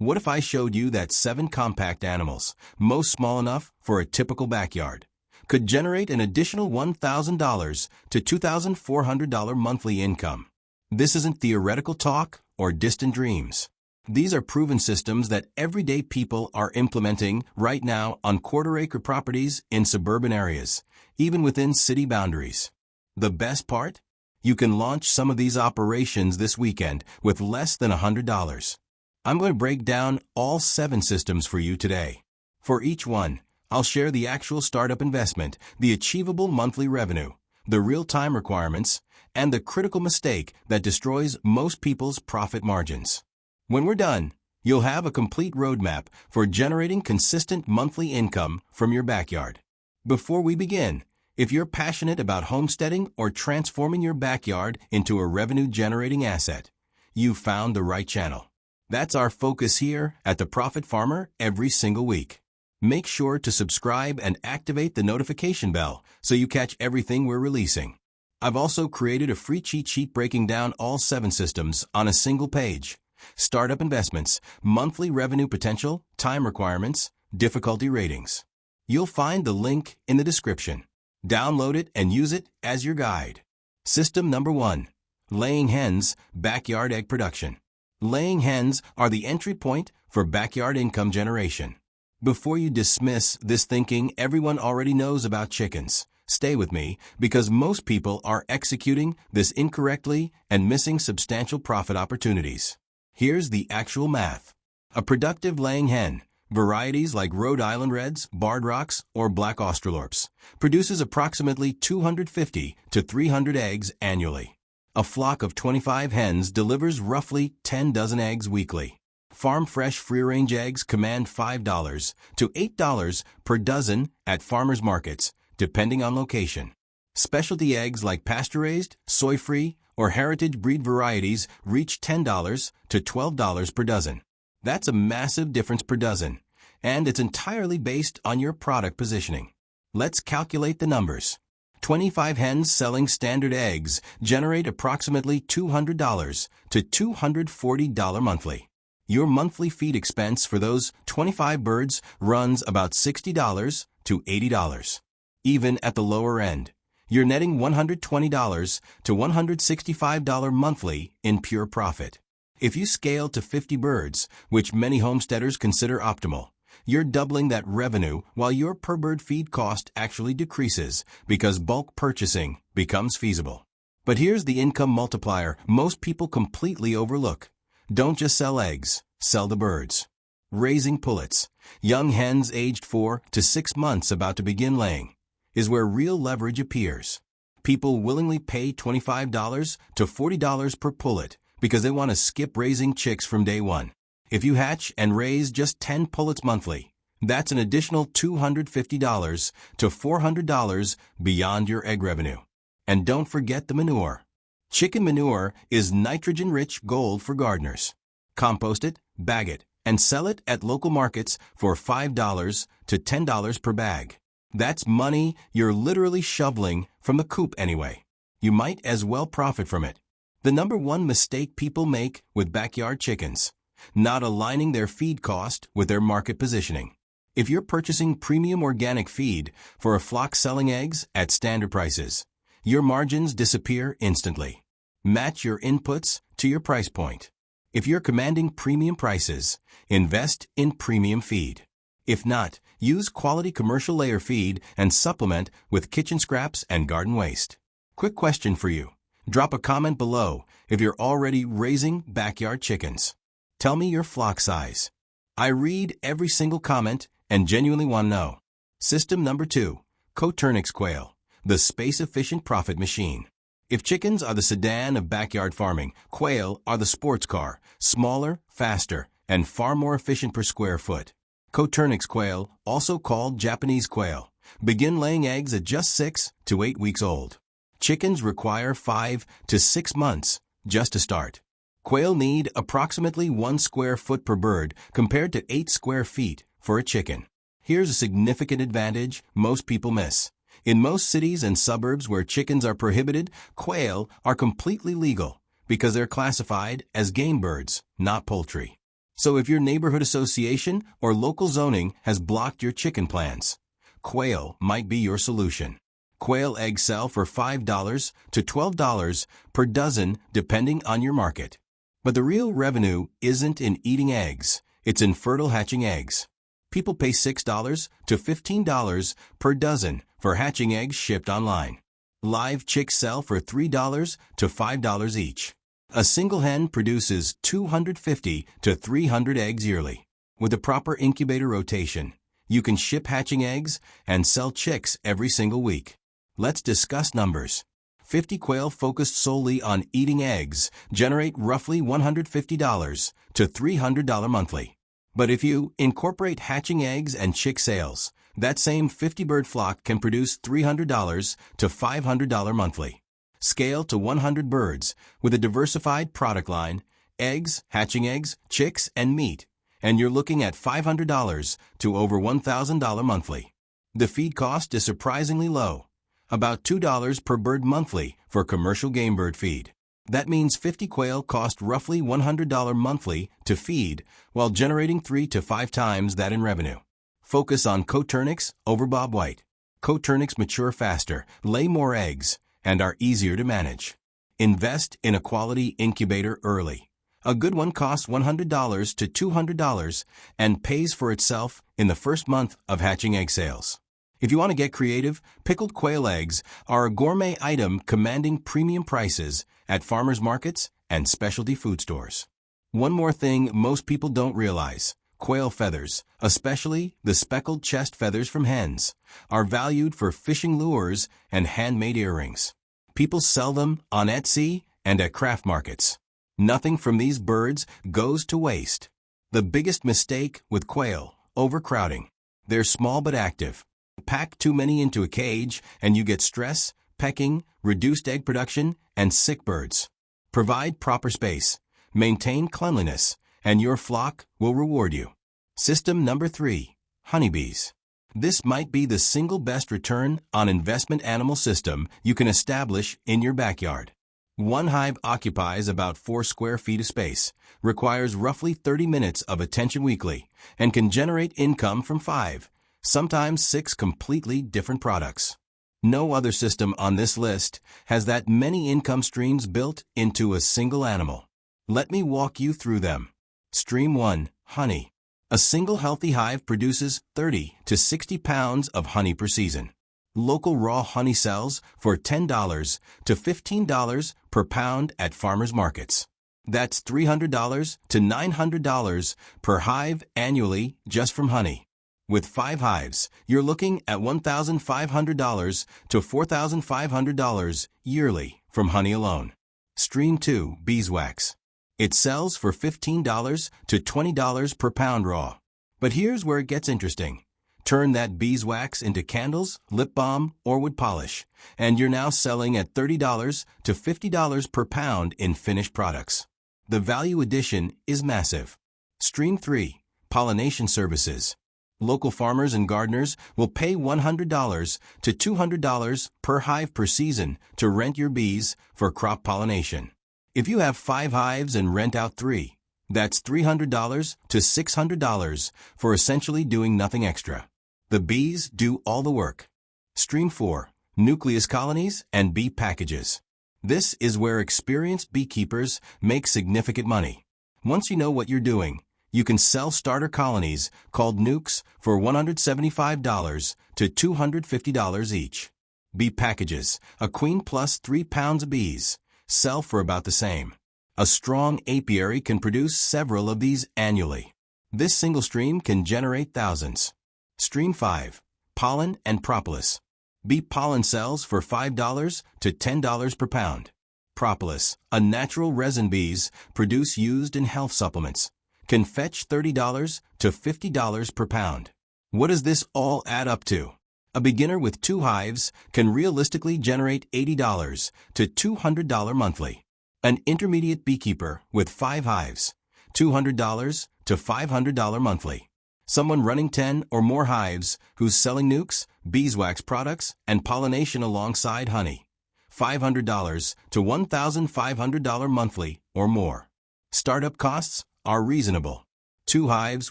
What if I showed you that 7 compact animals, most small enough for a typical backyard, could generate an additional $1,000 to $2,400 monthly income? This isn't theoretical talk or distant dreams. These are proven systems that everyday people are implementing right now on quarter-acre properties in suburban areas, even within city boundaries. The best part? You can launch some of these operations this weekend with less than $100. I'm going to break down all 7 systems for you today. For each one, I'll share the actual startup investment, the achievable monthly revenue, the real-time requirements, and the critical mistake that destroys most people's profit margins. When we're done, you'll have a complete roadmap for generating consistent monthly income from your backyard. Before we begin, if you're passionate about homesteading or transforming your backyard into a revenue-generating asset, you've found the right channel. That's our focus here at The Profit Farmer every single week. Make sure to subscribe and activate the notification bell so you catch everything we're releasing. I've also created a free cheat sheet breaking down all 7 systems on a single page. Startup investments, monthly revenue potential, time requirements, difficulty ratings. You'll find the link in the description. Download it and use it as your guide. System number 1. Laying hens, backyard egg production. Laying hens are the entry point for backyard income generation. Before you dismiss this thinking everyone already knows about chickens, stay with me because most people are executing this incorrectly and missing substantial profit opportunities. Here's the actual math. A productive laying hen, varieties like Rhode Island Reds, Barred Rocks, or Black Australorps, produces approximately 250 to 300 eggs annually. A flock of 25 hens delivers roughly 10 dozen eggs weekly. Farm-fresh free-range eggs command $5 to $8 per dozen at farmers markets, depending on location. Specialty eggs like pasture-raised, soy-free, or heritage breed varieties reach $10 to $12 per dozen. That's a massive difference per dozen, and it's entirely based on your product positioning. Let's calculate the numbers. 25 hens selling standard eggs generate approximately $200 to $240 monthly. Your monthly feed expense for those 25 birds runs about $60 to $80. Even at the lower end, you're netting $120 to $165 monthly in pure profit. If you scale to 50 birds, which many homesteaders consider optimal, you're doubling that revenue while your per bird feed cost actually decreases because bulk purchasing becomes feasible. But here's the income multiplier most people completely overlook. Don't just sell eggs, sell the birds. Raising pullets, young hens aged 4 to 6 months about to begin laying, is where real leverage appears. People willingly pay $25 to $40 per pullet because they want to skip raising chicks from day one. If you hatch and raise just 10 pullets monthly, that's an additional $250 to $400 beyond your egg revenue. And don't forget the manure. Chicken manure is nitrogen-rich gold for gardeners. Compost it, bag it, and sell it at local markets for $5 to $10 per bag. That's money you're literally shoveling from the coop anyway. You might as well profit from it. The number 1 mistake people make with backyard chickens: not aligning their feed cost with their market positioning. If you're purchasing premium organic feed for a flock selling eggs at standard prices, your margins disappear instantly. Match your inputs to your price point. If you're commanding premium prices, invest in premium feed. If not, use quality commercial layer feed and supplement with kitchen scraps and garden waste. Quick question for you. Drop a comment below if you're already raising backyard chickens. Tell me your flock size. I read every single comment and genuinely want to know. System number 2, Coturnix Quail, the space-efficient profit machine. If chickens are the sedan of backyard farming, quail are the sports car, smaller, faster, and far more efficient per square foot. Coturnix quail, also called Japanese quail, begin laying eggs at just 6 to 8 weeks old. Chickens require 5 to 6 months just to start. Quail need approximately 1 square foot per bird compared to 8 square feet for a chicken. Here's a significant advantage most people miss. In most cities and suburbs where chickens are prohibited, quail are completely legal because they're classified as game birds, not poultry. So if your neighborhood association or local zoning has blocked your chicken plans, Quail might be your solution. Quail eggs sell for $5 to $12 per dozen depending on your market. But the real revenue isn't in eating eggs, it's in fertile hatching eggs. People pay $6 to $15 per dozen for hatching eggs shipped online. Live chicks sell for $3 to $5 each. A single hen produces 250 to 300 eggs yearly. With a proper incubator rotation, you can ship hatching eggs and sell chicks every single week. Let's discuss numbers. 50 quail focused solely on eating eggs generate roughly $150 to $300 monthly. But if you incorporate hatching eggs and chick sales, that same 50-bird flock can produce $300 to $500 monthly. Scale to 100 birds with a diversified product line, eggs, hatching eggs, chicks, and meat, and you're looking at $500 to over $1,000 monthly. The feed cost is surprisingly low, about $2 per bird monthly for commercial game bird feed. That means 50 quail cost roughly $100 monthly to feed while generating 3 to 5 times that in revenue. Focus on Coturnix over bobwhite. Coturnix mature faster, lay more eggs, and are easier to manage. Invest in a quality incubator early. A good one costs $100 to $200 and pays for itself in the first month of hatching egg sales. If you want to get creative, pickled quail eggs are a gourmet item commanding premium prices at farmers markets and specialty food stores. One more thing most people don't realize: quail feathers, especially the speckled chest feathers from hens, are valued for fishing lures and handmade earrings. People sell them on Etsy and at craft markets. Nothing from these birds goes to waste. The biggest mistake with quail: overcrowding. They're small but active. Pack too many into a cage and you get stress, pecking, reduced egg production, and sick birds. Provide proper space, maintain cleanliness, and your flock will reward you. System number 3, honeybees. This might be the single best return on investment animal system you can establish in your backyard. One hive occupies about 4 square feet of space, requires roughly 30 minutes of attention weekly, and can generate income from 5, sometimes 6 completely different products. No other system on this list has that many income streams built into a single animal. Let me walk you through them. Stream 1, honey. A single healthy hive produces 30 to 60 pounds of honey per season. Local raw honey sells for $10 to $15 per pound at farmers markets. That's $300 to $900 per hive annually just from honey. With 5 hives, you're looking at $1,500 to $4,500 yearly from honey alone. Stream 2, beeswax. It sells for $15 to $20 per pound raw. But here's where it gets interesting. Turn that beeswax into candles, lip balm, or wood polish, and you're now selling at $30 to $50 per pound in finished products. The value addition is massive. Stream 3, pollination services. Local farmers and gardeners will pay $100 to $200 per hive per season to rent your bees for crop pollination. If you have 5 hives and rent out 3, that's $300 to $600 for essentially doing nothing extra. The bees do all the work. Stream 4, nucleus colonies and bee packages. This is where experienced beekeepers make significant money. Once you know what you're doing, you can sell starter colonies called nukes for $175 to $250 each. Bee packages, a queen plus 3 pounds of bees, sell for about the same. A strong apiary can produce several of these annually. This single stream can generate thousands. Stream 5, pollen and propolis. Bee pollen sells for $5 to $10 per pound. Propolis, a natural resin bees produce used in health supplements, can fetch $30 to $50 per pound. What does this all add up to? A beginner with 2 hives can realistically generate $80 to $200 monthly. An intermediate beekeeper with 5 hives, $200 to $500 monthly. Someone running 10 or more hives who's selling nukes, beeswax products, and pollination alongside honey, $500 to $1,500 monthly or more. Startup costs are reasonable. 2 hives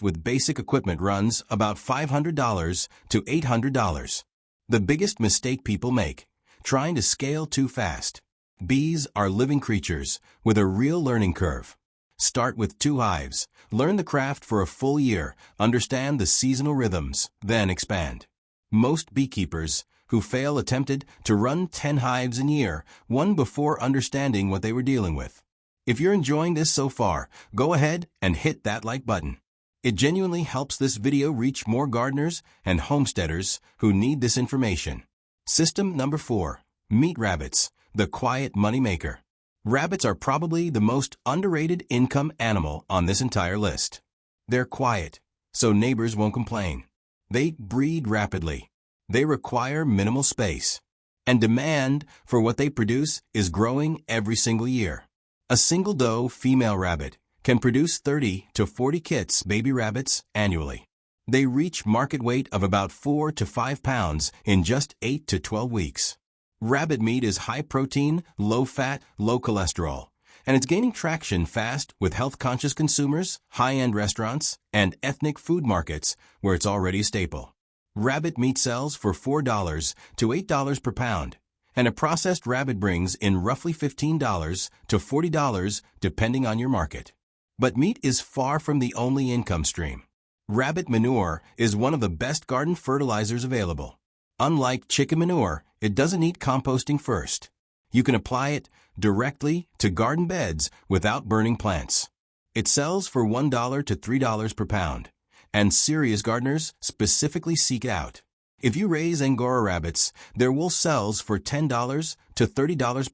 with basic equipment runs about $500 to $800. The biggest mistake people make: trying to scale too fast. Bees are living creatures with a real learning curve. Start with 2 hives, learn the craft for a full year, understand the seasonal rhythms, then expand. Most beekeepers who fail attempted to run 10 hives in a year, one before understanding what they were dealing with. If you're enjoying this so far, go ahead and hit that like button. It genuinely helps this video reach more gardeners and homesteaders who need this information. System number 4. Meat rabbits, the quiet moneymaker. Rabbits are probably the most underrated income animal on this entire list. They're quiet, so neighbors won't complain. They breed rapidly. They require minimal space. And demand for what they produce is growing every single year. A single doe female rabbit can produce 30 to 40 kits baby rabbits annually. They reach market weight of about 4 to 5 pounds in just 8 to 12 weeks. Rabbit meat is high protein, low fat, low cholesterol, and it's gaining traction fast with health-conscious consumers, high-end restaurants, and ethnic food markets where it's already a staple. Rabbit meat sells for $4 to $8 per pound, and a processed rabbit brings in roughly $15 to $40 depending on your market. But meat is far from the only income stream. Rabbit manure is one of the best garden fertilizers available. Unlike chicken manure, it doesn't need composting first. You can apply it directly to garden beds without burning plants. It sells for $1 to $3 per pound, and serious gardeners specifically seek it out. If you raise Angora rabbits, their wool sells for $10 to $30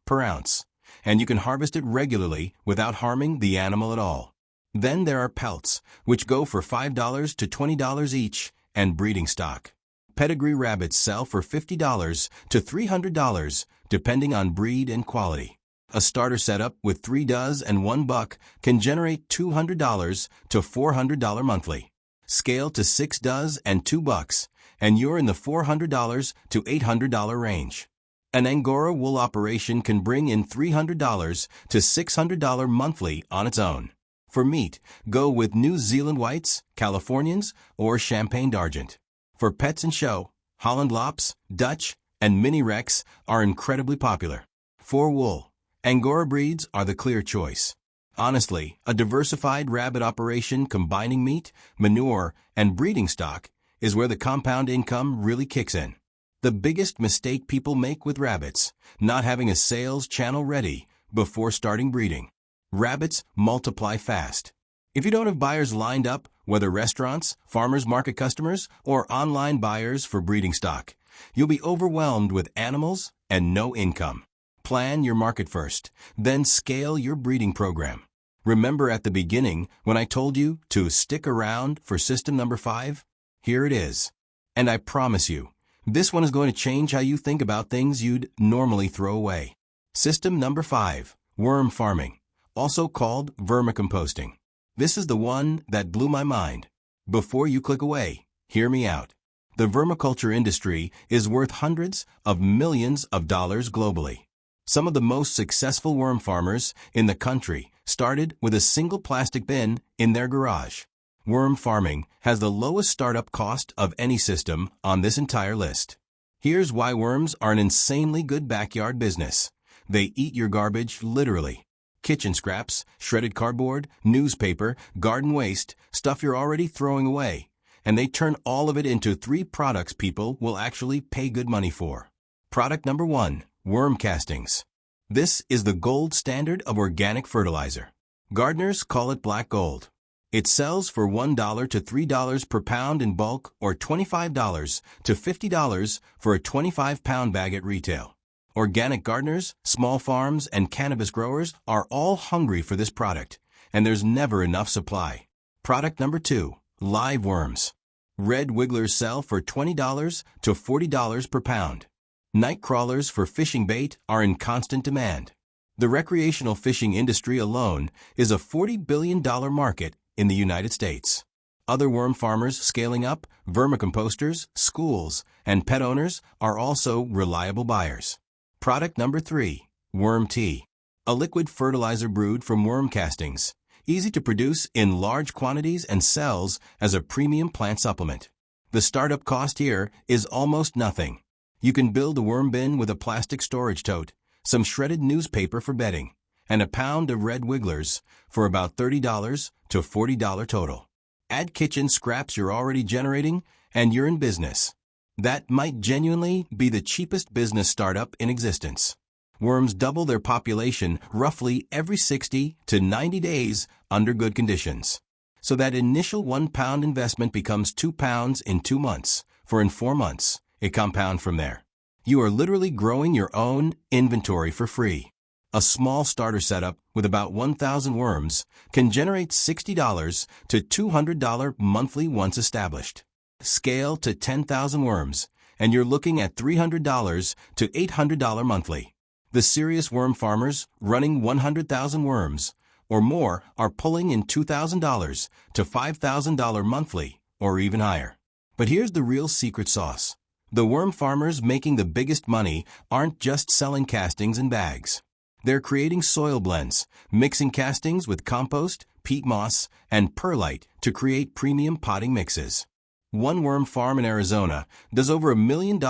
per ounce, and you can harvest it regularly without harming the animal at all. Then there are pelts, which go for $5 to $20 each, and breeding stock. Pedigree rabbits sell for $50 to $300, depending on breed and quality. A starter setup with 3 does and 1 buck can generate $200 to $400 monthly. Scale to 6 does and 2 bucks, and you're in the $400 to $800 range. An Angora wool operation can bring in $300 to $600 monthly on its own. For meat, go with New Zealand whites, Californians, or Champagne d'Argent. For pets and show, Holland Lops, Dutch, and Mini Rex are incredibly popular. For wool, Angora breeds are the clear choice. Honestly, a diversified rabbit operation combining meat, manure, and breeding stock is where the compound income really kicks in. The biggest mistake people make with rabbits: not having a sales channel ready before starting breeding. Rabbits multiply fast. If you don't have buyers lined up, whether restaurants, farmers market customers, or online buyers for breeding stock, you'll be overwhelmed with animals and no income. Plan your market first, then scale your breeding program. Remember at the beginning when I told you to stick around for system number 5? Here it is. And I promise you, this one is going to change how you think about things you'd normally throw away. System number 5, worm farming, also called vermicomposting. This is the one that blew my mind. Before you click away, hear me out. The vermiculture industry is worth hundreds of millions of dollars globally. Some of the most successful worm farmers in the country started with a single plastic bin in their garage. Worm farming has the lowest startup cost of any system on this entire list. Here's why worms are an insanely good backyard business. They eat your garbage literally. Kitchen scraps, shredded cardboard, newspaper, garden waste, stuff you're already throwing away. And they turn all of it into 3 products people will actually pay good money for. Product number 1, worm castings. This is the gold standard of organic fertilizer. Gardeners call it black gold. It sells for $1 to $3 per pound in bulk or $25 to $50 for a 25-pound bag at retail. Organic gardeners, small farms, and cannabis growers are all hungry for this product, and there's never enough supply. Product number 2, live worms. Red wigglers sell for $20 to $40 per pound. Night crawlers for fishing bait are in constant demand. The recreational fishing industry alone is a $40 billion market in the United States. Other worm farmers scaling up, vermicomposters, schools, and pet owners are also reliable buyers. Product number 3, worm tea. A liquid fertilizer brewed from worm castings. easy to produce in large quantities and sells as a premium plant supplement. The startup cost here is almost nothing. You can build a worm bin with a plastic storage tote, some shredded newspaper for bedding, and a pound of red wigglers for about $30 to $40 total. Add kitchen scraps you're already generating, and you're in business. That might genuinely be the cheapest business startup in existence. Worms double their population roughly every 60 to 90 days under good conditions. So that initial 1 pound investment becomes 2 pounds in 2 months, for in 4 months, it compounds from there. You are literally growing your own inventory for free. A small starter setup with about 1,000 worms can generate $60 to $200 monthly once established. Scale to 10,000 worms, and you're looking at $300 to $800 monthly. The serious worm farmers running 100,000 worms or more are pulling in $2,000 to $5,000 monthly or even higher. But here's the real secret sauce. The worm farmers making the biggest money aren't just selling castings and bags. They're creating soil blends, mixing castings with compost, peat moss, and perlite to create premium potting mixes. One worm farm in Arizona does over $1 million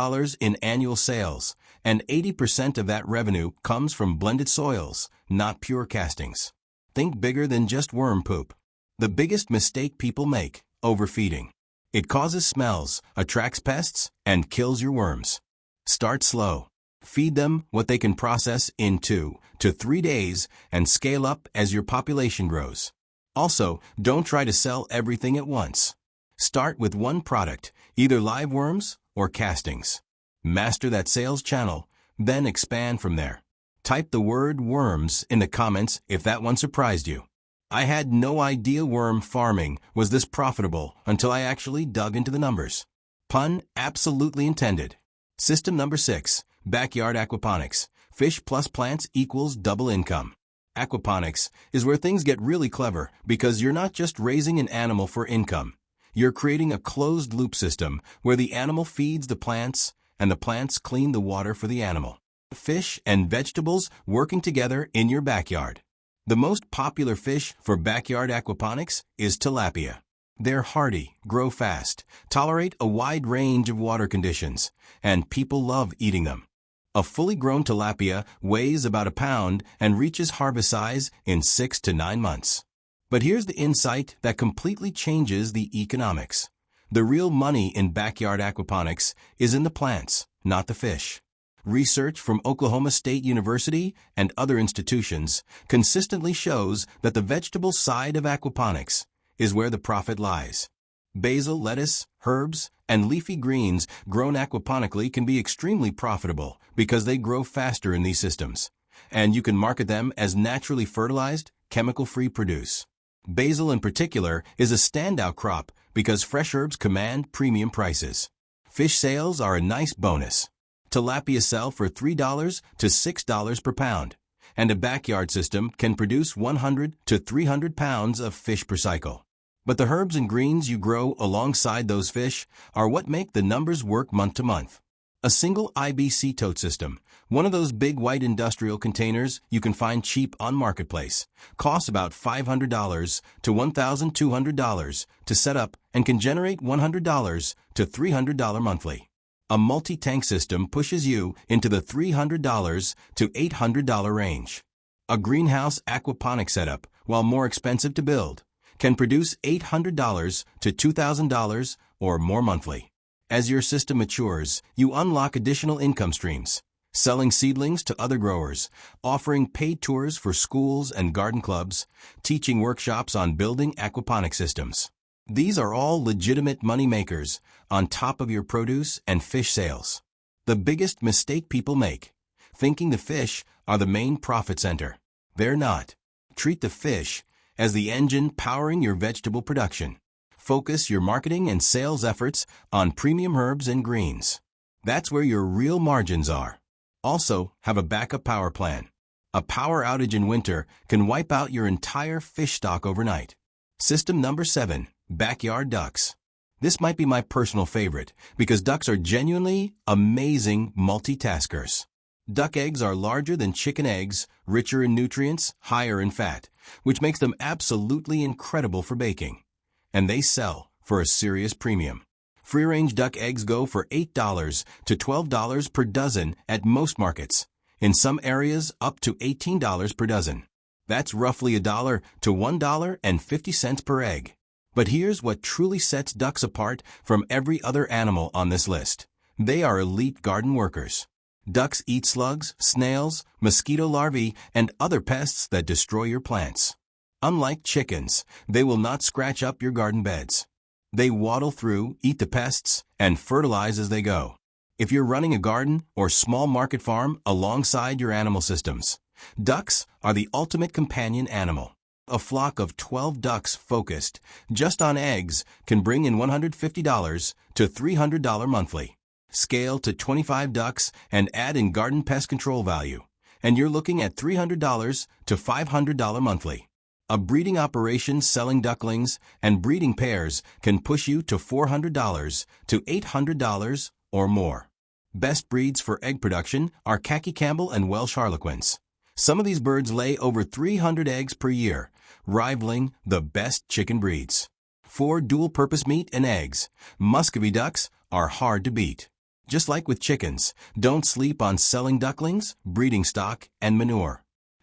in annual sales, and 80% of that revenue comes from blended soils, not pure castings. Think bigger than just worm poop. The biggest mistake people make, overfeeding. It causes smells, attracts pests, and kills your worms. Start slow. Feed them what they can process in 2 to 3 days and scale up as your population grows. Also, don't try to sell everything at once. Start with one product, either live worms or castings. Master that sales channel, then expand from there. Type the word worms in the comments if that one surprised you. I had no idea worm farming was this profitable until I actually dug into the numbers. Pun absolutely intended. System number 6, backyard aquaponics. Fish plus plants equals double income. Aquaponics is where things get really clever because you're not just raising an animal for income. You're creating a closed-loop system where the animal feeds the plants and the plants clean the water for the animal. Fish and vegetables working together in your backyard. The most popular fish for backyard aquaponics is tilapia. They're hardy, grow fast, tolerate a wide range of water conditions, and people love eating them. A fully grown tilapia weighs about a pound and reaches harvest size in 6 to 9 months. But here's the insight that completely changes the economics. The real money in backyard aquaponics is in the plants, not the fish. Research from Oklahoma State University and other institutions consistently shows that the vegetable side of aquaponics is where the profit lies. Basil, lettuce, herbs, and leafy greens grown aquaponically can be extremely profitable because they grow faster in these systems, and you can market them as naturally fertilized, chemical-free produce. Basil in particular is a standout crop because fresh herbs command premium prices. Fish sales are a nice bonus. Tilapia sell for $3 to $6 per pound, and a backyard system can produce 100 to 300 pounds of fish per cycle. But the herbs and greens you grow alongside those fish are what make the numbers work month to month. A single IBC tote system, one of those big white industrial containers you can find cheap on Marketplace, costs about $500 to $1,200 to set up and can generate $100 to $300 monthly. A multi-tank system pushes you into the $300 to $800 range. A greenhouse aquaponic setup, while more expensive to build, can produce $800 to $2,000 or more monthly. As your system matures, you unlock additional income streams, selling seedlings to other growers, offering paid tours for schools and garden clubs, teaching workshops on building aquaponic systems. These are all legitimate money makers on top of your produce and fish sales. The biggest mistake people make, thinking the fish are the main profit center. They're not. Treat the fish as the engine powering your vegetable production. Focus your marketing and sales efforts on premium herbs and greens. That's where your real margins are. Also, have a backup power plan. A power outage in winter can wipe out your entire fish stock overnight. System number 7, backyard ducks. This might be my personal favorite because ducks are genuinely amazing multitaskers. Duck eggs are larger than chicken eggs, richer in nutrients, higher in fat, which makes them absolutely incredible for baking. And they sell for a serious premium. Free-range duck eggs go for $8 to $12 per dozen at most markets. In some areas, up to $18 per dozen. That's roughly $1 to $1.50 per egg. But here's what truly sets ducks apart from every other animal on this list. They are elite garden workers. Ducks eat slugs, snails, mosquito larvae, and other pests that destroy your plants. Unlike chickens, they will not scratch up your garden beds. They waddle through, eat the pests, and fertilize as they go. If you're running a garden or small market farm alongside your animal systems, ducks are the ultimate companion animal. A flock of 12 ducks focused just on eggs can bring in $150 to $300 monthly. Scale to 25 ducks and add in garden pest control value, and you're looking at $300 to $500 monthly. A breeding operation selling ducklings and breeding pairs can push you to $400 to $800 or more. Best breeds for egg production are Khaki Campbell and Welsh Harlequins. Some of these birds lay over 300 eggs per year, rivaling the best chicken breeds. For dual-purpose meat and eggs, Muscovy ducks are hard to beat. Just like with chickens, don't sleep on selling ducklings, breeding stock, and manure.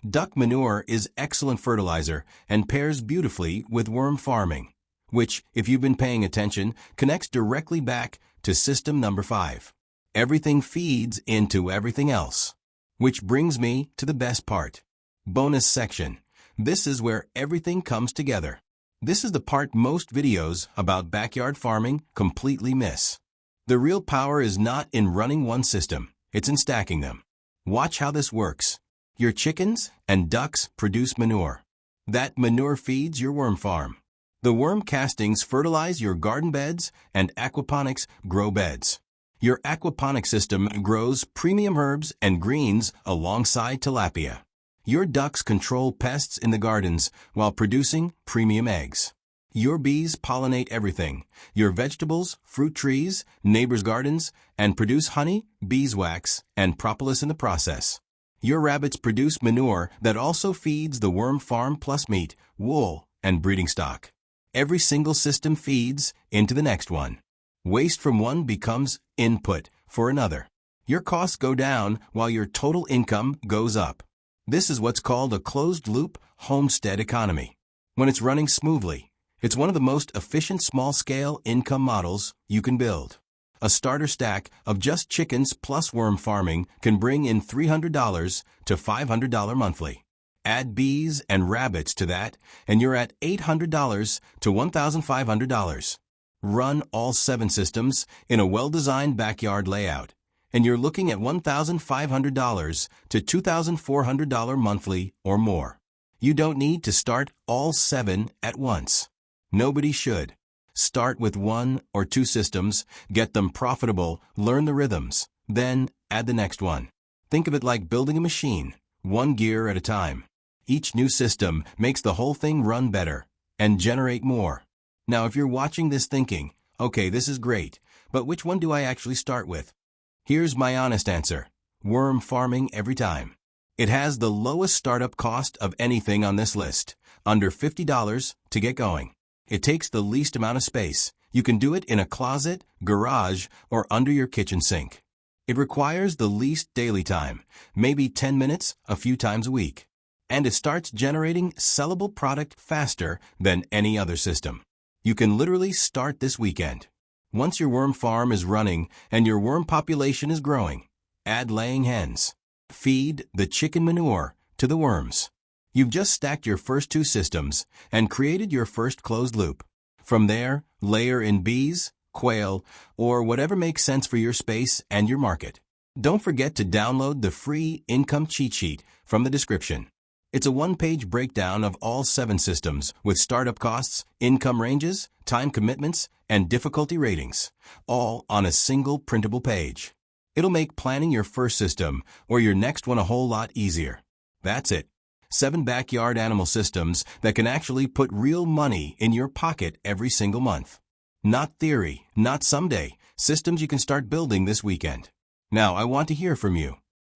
Duck manure is excellent fertilizer and pairs beautifully with worm farming, which, if you've been paying attention, connects directly back to system number 5. Everything feeds into everything else. Which brings me to the best part. Bonus section. This is where everything comes together. This is the part most videos about backyard farming completely miss. The real power is not in running one system, it's in stacking them. Watch how this works. Your chickens and ducks produce manure. That manure feeds your worm farm. The worm castings fertilize your garden beds and aquaponics grow beds. Your aquaponics system grows premium herbs and greens alongside tilapia. Your ducks control pests in the gardens while producing premium eggs. Your bees pollinate everything, your vegetables, fruit trees, neighbors' gardens, and produce honey, beeswax, and propolis in the process. Your rabbits produce manure that also feeds the worm farm plus meat, wool, and breeding stock. Every single system feeds into the next one. Waste from one becomes input for another. Your costs go down while your total income goes up. This is what's called a closed-loop homestead economy. When it's running smoothly, it's one of the most efficient small-scale income models you can build. A starter stack of just chickens plus worm farming can bring in $300 to $500 monthly. Add bees and rabbits to that, and you're at $800 to $1,500. Run all 7 systems in a well-designed backyard layout, and you're looking at $1,500 to $2,400 monthly or more. You don't need to start all 7 at once. Nobody should. Start with 1 or 2 systems, get them profitable, learn the rhythms, then add the next one. Think of it like building a machine, 1 gear at a time. Each new system makes the whole thing run better and generate more. Now, if you're watching this thinking, okay, this is great, but which one do I actually start with? Here's my honest answer. Worm farming every time. It has the lowest startup cost of anything on this list, under $50 to get going. It takes the least amount of space. You can do it in a closet, garage, or under your kitchen sink. It requires the least daily time, maybe 10 minutes a few times a week. And it starts generating sellable product faster than any other system. You can literally start this weekend. Once your worm farm is running and your worm population is growing, add laying hens. Feed the chicken manure to the worms. You've just stacked your first 2 systems and created your first closed loop. From there, layer in bees, quail, or whatever makes sense for your space and your market. Don't forget to download the free income cheat sheet from the description. It's a 1-page breakdown of all 7 systems with startup costs, income ranges, time commitments, and difficulty ratings, all on a single printable page. It'll make planning your first system or your next one a whole lot easier. That's it. 7 backyard animal systems that can actually put real money in your pocket every single month. Not theory, not someday. Systems you can start building this weekend. Now, I want to hear from you.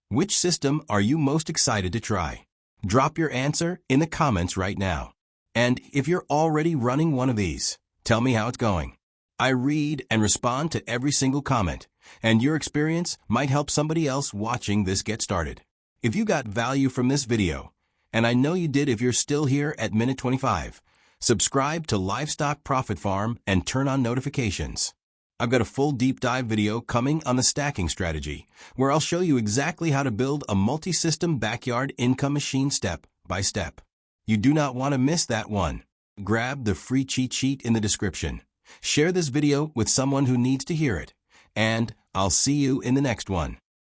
Which system are you most excited to try? Drop your answer in the comments right now. And if you're already running one of these, tell me how it's going. I read and respond to every single comment, and your experience might help somebody else watching this get started. If you got value from this video, and I know you did if you're still here at minute 25, subscribe to Livestock Profit Farm and turn on notifications. I've got a full deep dive video coming on the stacking strategy, where I'll show you exactly how to build a multi-system backyard income machine step by step. You do not want to miss that one. Grab the free cheat sheet in the description. Share this video with someone who needs to hear it, and I'll see you in the next one.